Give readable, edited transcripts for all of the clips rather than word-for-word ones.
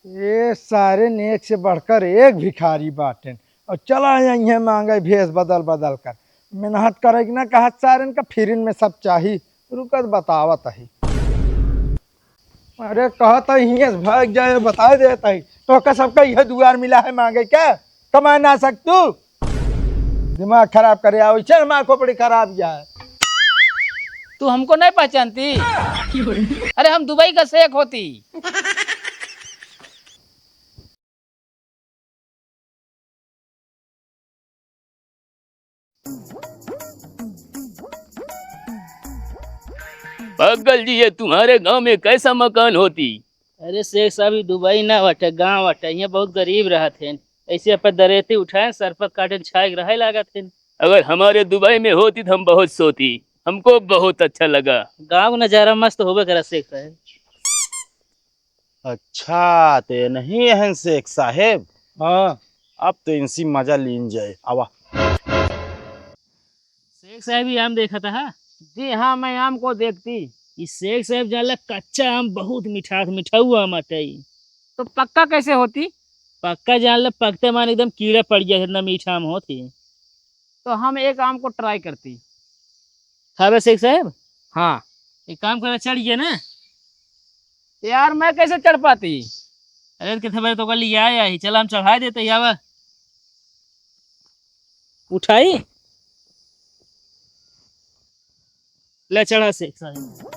ये सारे नेक से बढ़कर एक भिखारी बाटेन और चला यहाँ मांगे भेष बदल बदल कर मेहनत करेगी ना कहा सारे का फिरिन में सब चाहिए रुकत बतावत ही। अरे कहता ही भाग जाए बता देता ही तो का सबका यह दुआर मिला है मांगे क्या कमा ना सक तू दिमाग खराब करे आओ चल माँ खोपड़ी खराब जाए। तू हमको नहीं पहचानती? अरे हम दुबई का शेख होती। पागल जी, ये तुम्हारे गांव में कैसा मकान होती? अरे शेख साहब ये दुबई ना वटे गाँव वटे यहाँ बहुत गरीब रहा थे। ऐसे अपन दरेती उठाए सर पर काटे छाए रहे लगा थे। अगर हमारे दुबई में होती तो हम बहुत सोती। हमको बहुत अच्छा लगा। गाँव का नजारा मस्त होबे करा शेख साहब। अच्छा ते नहीं है शेख साहेब। हाँ अब तो इनसी मजा लीन जाए आवा। शेख साहब ही आम देखा था हा? जी हाँ मैं आम को देखती। इस शेख साहब जाला कच्चा आम बहुत मीठा मीठा हुआ आम अटाई। तो पक्का कैसे होती? पक्का जान ले पकते मान एकदम कीड़े पड़ गया इतना मीठा आम होती। तो हम एक आम को ट्राई करती। खावे शेख साहब? हाँ एक काम करना चढ़िए ना यार। मैं कैसे चढ़ पाती? अरे कितने बजे तो कल लिया आया ही। चल हम चढ़ा देते यावा। उठाई ले चढ़ा शेख साहब।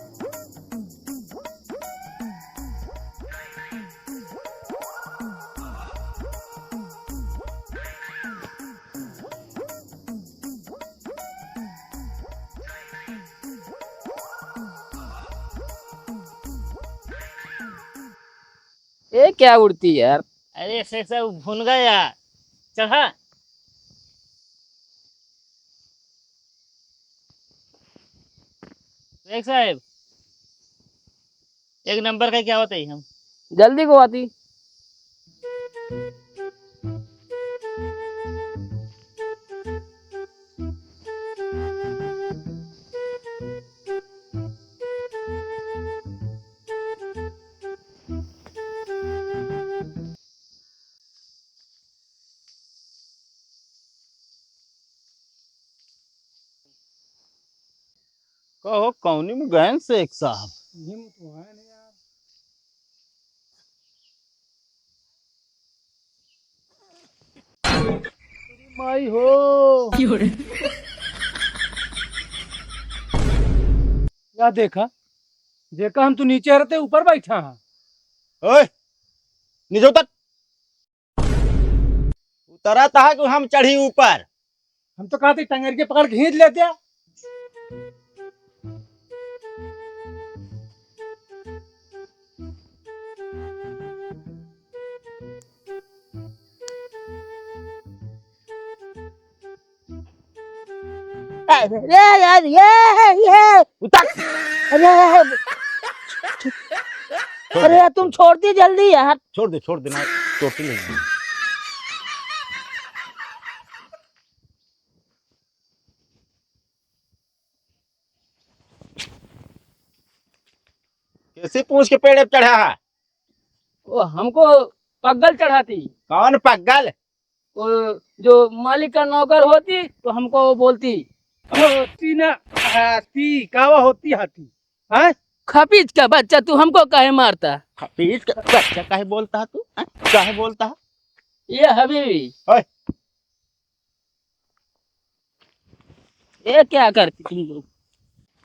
ये क्या उड़ती यार? अरे शेख साहब भूल गया यार। चढ़ा शेख साहब। एक नंबर का क्या होता है हम जल्दी को आती। कहो कौनी में गए शेख साहब। माई हो क्या देखा देखा हम तो नीचे रहते ऊपर बैठा हाँ। ओए नीचे उतर। उतरा था कि हम चढ़ी ऊपर। हम तो कहते टंगर के पकड़ खींच लेते। अरे यार ये उतर। अरे अरे तुम छोड़ती जल्दी यार। छोड़ देना चोटी लगी। कैसे पूछ के पेड़ पे चढ़ा है? वो हमको पगल चढ़ाती। कौन पगल? वो जो मालिक का नौकर होती तो हमको वो बोलती होती ना हाथी कावा होती हाथी हाँ। खपीज का बच्चा तू हमको काहे मारता? खपीज का बच्चा काहे बोलता है तू? काहे बोलता है? ये हबीबी ओए ये क्या करती तुम लोग?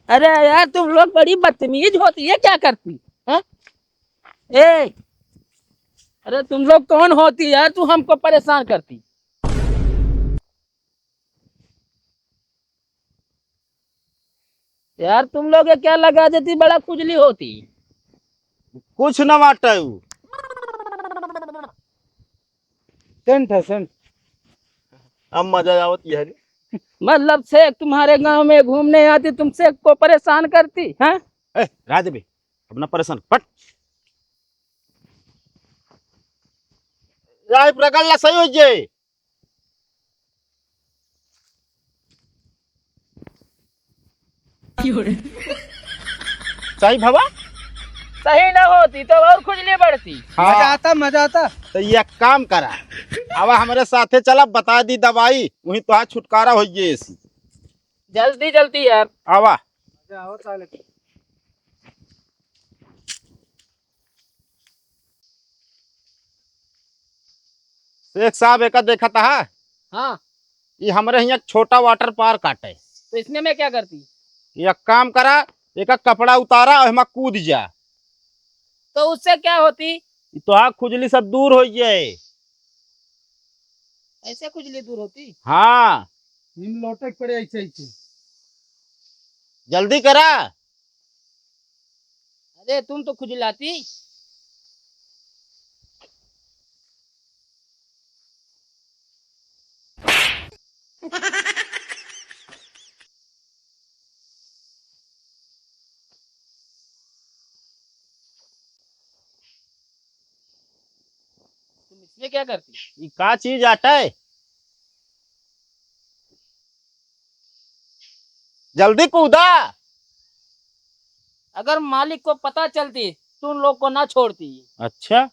अरे यार तुम लोग बड़ी बदतमीज होती है। क्या करती है? ए अरे तुम लोग कौन होती यार? तू हमको परेशान करती। यार तुम लोग ये क्या लगा देती? बड़ा खुजली होती। कुछ न बाटे। सेंट है सेंट। अब मजा आवती है। मतलब से तुम्हारे गांव में घूमने आती तुमसे को परेशान करती है? राज बे अपना परेशान पट। राय प्रगल्ला सही हो जे। सही भवा सही न होती तो और खुजली बढ़ती। हाँ मजा आता। तो ये काम करा, अब हमारे साथे चला, बता दी दवाई, वही तो छुटकारा हो गए इसी। जल्दी जल्दी यार। आवा शेख साहब एक देखा था, हाँ, ये हमारे यहाँ एक छोटा वाटर पार्क आटे। तो इसमें मैं क्या करती? एक काम करा, एक कपड़ा उतारा और हमारा कूद जा, तो उससे क्या होती? तो खुजली सब दूर हो जाए। ऐसे खुजली दूर होती? हाँ हिम लोटे पड़े ऐसे ऐसे। जल्दी करा। अरे तुम तो खुजलाती। तुम इसमें क्या करती? ये का चीज आटा है, जल्दी कूदा। अगर मालिक को पता चलती तुम लोग को ना छोड़ती। अच्छा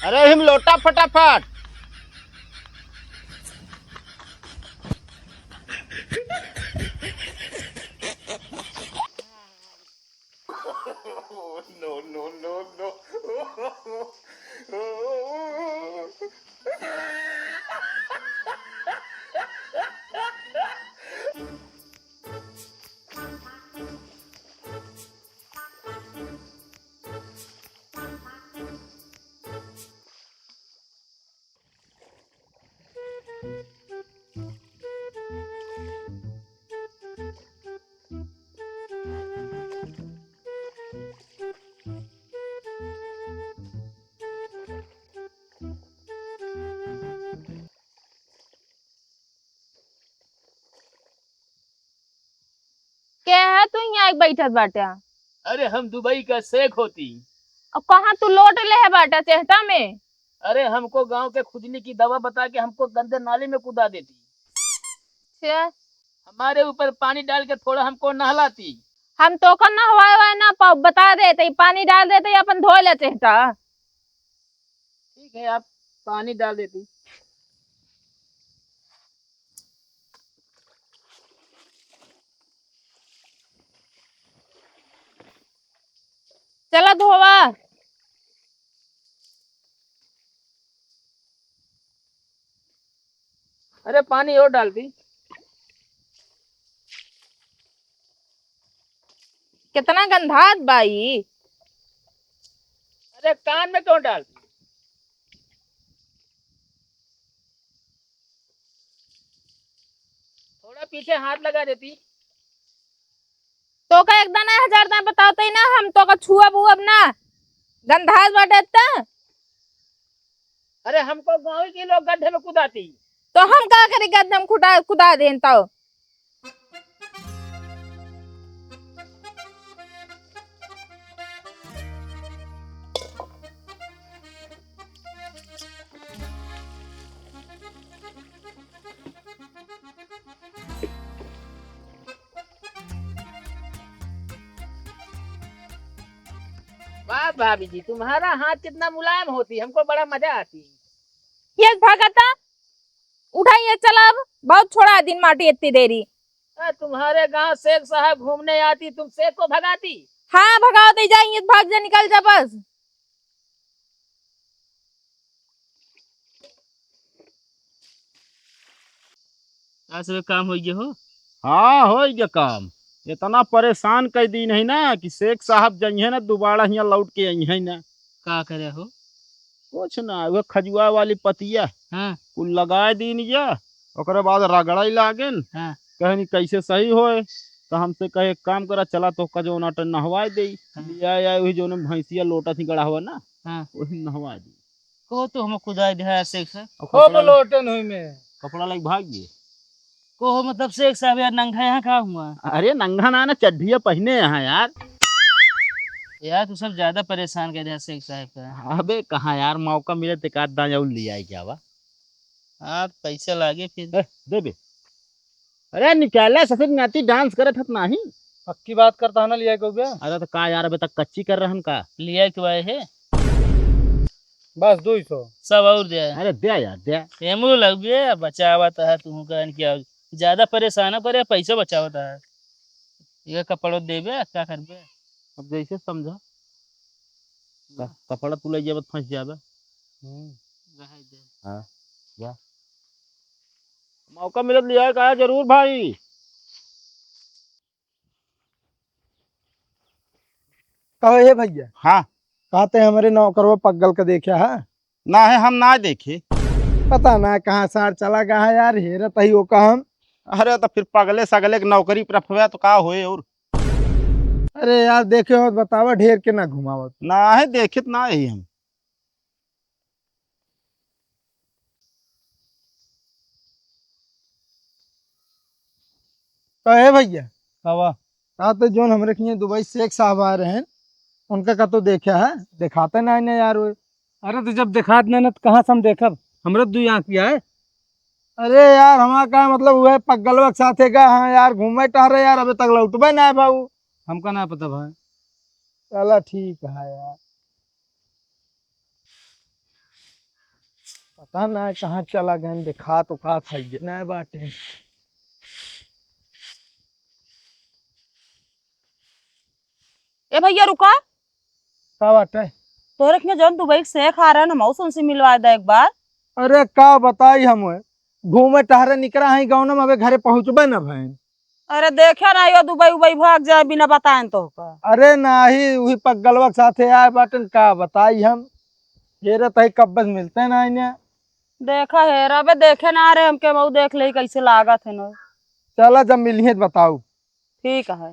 अरे हिम लोटा फटाफट। क्या है तू यहाँ एक बैठत बाटे? अरे हम दुबई का शेख होती। और कहाँ तू लौट ले है बाटा चेहटा में? अरे हमको गांव के खुजली की दवा बता के हमको गंदे नाले में कूदा देती। छे, हमारे ऊपर पानी डाल के थोड़ा हमको नहलाती। हम तो कर ना हुआ ना पाओ, बता देते पानी डाल देते अपन धो ले चेहटा। ठीक है, आप पानी डाल देती। चला धोवा। अरे पानी और डालती। कितना गंधात बाई। अरे कान में क्यों डालती? थोड़ा पीछे हाथ लगा देती। तो का एक दाना 1000 दाना बताते ही ना, हम तो का छुआ बुअब ना गंधात बाटे त। अरे हमको गाँव के लोग गड्ढे में कूदाती। तो हम का करी गद्दम खुदा खुदा देन तो। वाह भाभी जी, तुम्हारा हाथ कितना मुलायम होती, हमको बड़ा मजा आती। ये भगता उठाइए, चला अब बहुत छोड़ा दिन माटी इतनी देरी। तुम्हारे गांव शेख साहब घूमने आती, तुम शेख को भगाती। हाँ भगाते जाइए, भाग जा, निकल जा बस। आज सब काम हो गया हो। हाँ हो गया काम। इतना परेशान कर दी नहीं ना कि शेख साहब जइहे ना दोबारा यहाँ लौट के आई ना। का करे हो? कुछ ना, वह खजुआ वाली पतिया हाँ कुल लगाए दीन या ओकरे बाद रगड़ा ही लागेन। हाँ कहनी कैसे सही होए, तो हमसे कहे एक काम करा, चला तो का जो नाटन नहवाए दे। लिया या वही जो भैंसिया लोटा थी गड़ा हुआ ना, हाँ। वही नहवा दी। को तो हम खुदा दिया शेख साहब। खूब लोटन हुई में। कपड़ा लग भाग गए। को हो मतलब शेख साहब यार नंगा यहाँ कहा हुआ? अरे नंगा ना चड्ढिया पहने यहाँ यार। यार तू सब ज्यादा परेशान कर दिया शेख साहब का। अबे कहाँ यार, मौका मिले तो एक आध दांजा लिया है क्या वा। आप पैसा लागे फिर। दे बे। अरे निकाले ससुर नाती डांस करत हत नाही। पक्की बात करता ना लिया को गया। अरे तो का यार अबे तक कच्ची कर रहन का। लिया के भाई है बस 200। सब और दे अरे दे यार दे। एमरो लग गया बचावत है तू कहन क्या ज्यादा परेशान करे पैसा बचावत है ये कपड़ो देबे क्या करबे अब जैसे समझो कपड़ा तू ले जेब फंस जाबे। रहे दे हाँ जा मौका मिलत लिया का जरूर भाई। कहो ये भैया, हाँ कहते हैं हमारे नौकरवा पगल का देखा है। ना है हम ना देखे। पता ना कहाँ सार चला गया है यार, हेरत ही हो का हम। अरे तो फिर पगले सगले के नौकरी पर रखवे तो का होए और। अरे यार देखे हो बतावा ढेर के ना घुमावत। ना है देखित ना ही हम। कहे भैया हवा कहते जोन हमरे के दुबई शेख साहब आ रहे हैं उनका का तो देखा है, दिखाते ना इन्हें यार वो। अरे तो जब दिखात नहीं ना तो कहाँ से हम देखब, हमरे दू आँख किया है। अरे यार हमारा का मतलब हुआ है पगलवा के साथे का। हाँ यार घूमे टहरे यार, अभी तक लौटबे ना है बाबू। हमका ना पता भाई। चला ठीक है यार, पता ना है कहाँ चला गए, दिखा तो का था ना बाटे। ए भैया रुका, का बाटे? तोरे के जौन दुबई के शेख आ रहा है ना उनसे मिलवा दे एक बार। अरे का बताई हम घूमे टहरे निकला है गाँव में, अबे घरे पहुँचबे ना भैन। अरे देखे ना यो दुबई उबई भाग जाए बिना बताएं तो का। अरे नाही वही पगलवा के साथे आए बाटन, का बताई हम। ये रहता है कब बस मिलते ना इन्हें। देखा है रबे देखे ना आ रहे हमके बहु देख ले कैसे लागत है ना। चला जब मिलिए तो बताऊ। ठीक है।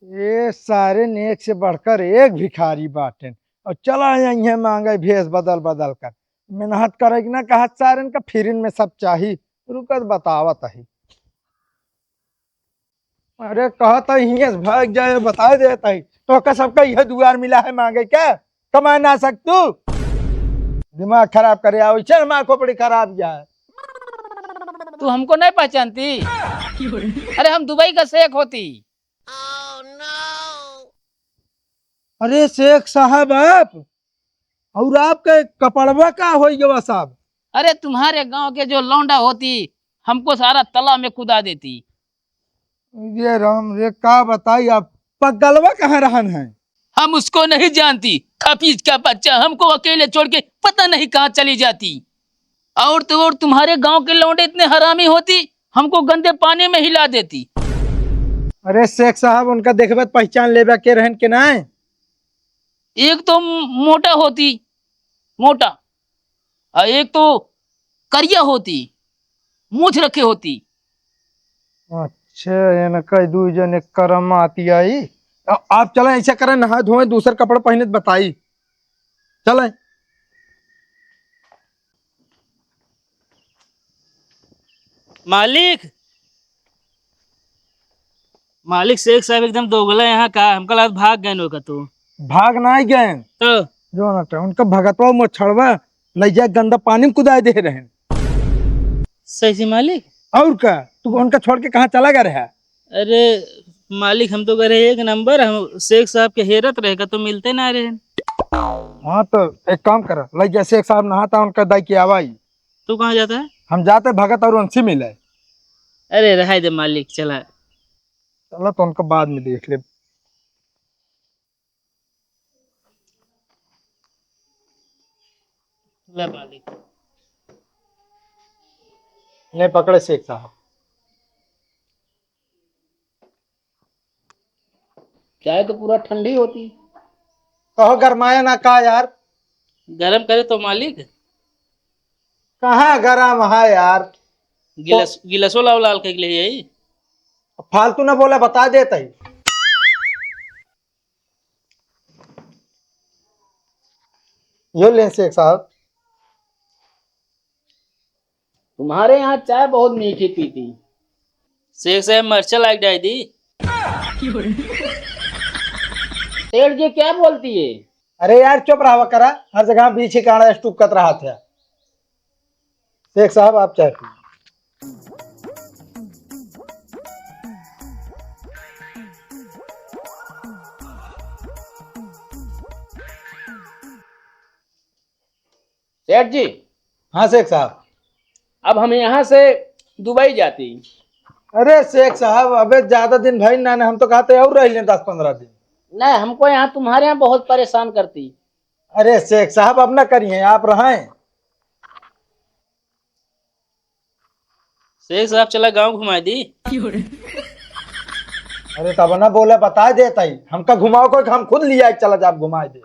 ये सारे नेक से बढ़कर एक भिखारी बाटन, और चला यहाँ मांगे भेष बदल बदल कर। मेहनत करेगी ना कहा सारे का फिर में सब चाहिए। रुकत बतावत है। अरे कहता ही भाग जाए बता देता है तो का सबका यह दुआर मिला है मांगे क्या कमा ना सक तू। दिमाग खराब करे आओ, चल माँ खोपड़ी खराब जाए। तू हमको नहीं पहचानती अरे हम दुबई का शेख होती। अरे शेख साहब आप, और आपके कपड़वा का हो गया साहब। अरे तुम्हारे गांव के जो लौंडा होती हमको सारा तालाब में कूदा देती। ये राम रे का बताई आप, पगलवा कहाँ रहन है। हम उसको नहीं जानती, खपीज का बच्चा हमको अकेले छोड़ के पता नहीं कहाँ चली जाती। और तो और तुम्हारे गांव के लौंडे इतने हरामी होती हमको गंदे पानी में हिला देती। अरे शेख साहब उनका देखबे तो पहचान लेबे के रहन के ना है। एक तो मोटा होती मोटा, और एक तो करिया होती मूछ रखे होती। अच्छा ये न कई दू जन एक करम आती आई। आप चले ऐसा करें नहा धोए दूसरे कपड़े पहने तो बताई चले। मालिक मालिक शेख साहब एकदम दोगला यहाँ का, हमका लगा भाग गए नो का। तो भाग ना ही गए तो जो न उनका भगतवा मोछड़वा ले जाए गंदा पानी में कुदाए दे रहे। सही से मालिक। और का तू उनका छोड़ के कहाँ चला गया रहा। अरे मालिक हम तो करे एक नंबर, हम शेख साहब के हेरत रहेगा तो मिलते ना रहे। हाँ तो एक काम कर ले जाए शेख साहब नहाता उनका दाई की आवाई। तू कहाँ जाता है? हम जाते भगत और उनसे मिले। अरे रहा दे मालिक, चला। चलो तो उनका बाद में देख ले। ले मालिक। नहीं पकड़े शेख साहब। चाय तो पूरा ठंडी होती, कहो गरमाया ना का यार। गरम करे तो मालिक। कहाँ गरम है यार। गिलासो लाल लाल के लिए यही। फालतू ना बोला बता देता ही। यो ले शेख साहब। तुम्हारे यहाँ चाय बहुत मीठी पीती। शेख साहब मर्चा लाइक डाई दी। सेठ जी क्या बोलती है? अरे यार चुप रहा करा, हर जगह बीच ही काड़ा स्टूक कत रहा था। शेख साहब आप चाय पिए। सेठ जी, हाँ शेख साहब। अब हम यहाँ से दुबई जाते हैं। अरे शेख साहब अबे ज्यादा दिन भाई ना, हम तो कहते और रह लें 10-15 दिन। नहीं, हमको यहाँ तुम्हारे यहाँ बहुत परेशान करती। अरे शेख साहब अब ना करिए, आप रहें। शेख साहब चला गांव घुमा दी। अरे तब ना बोले बता देता ही, हमका घुमाओ कोई, हम खुद लिया चला जाब घुमा दे।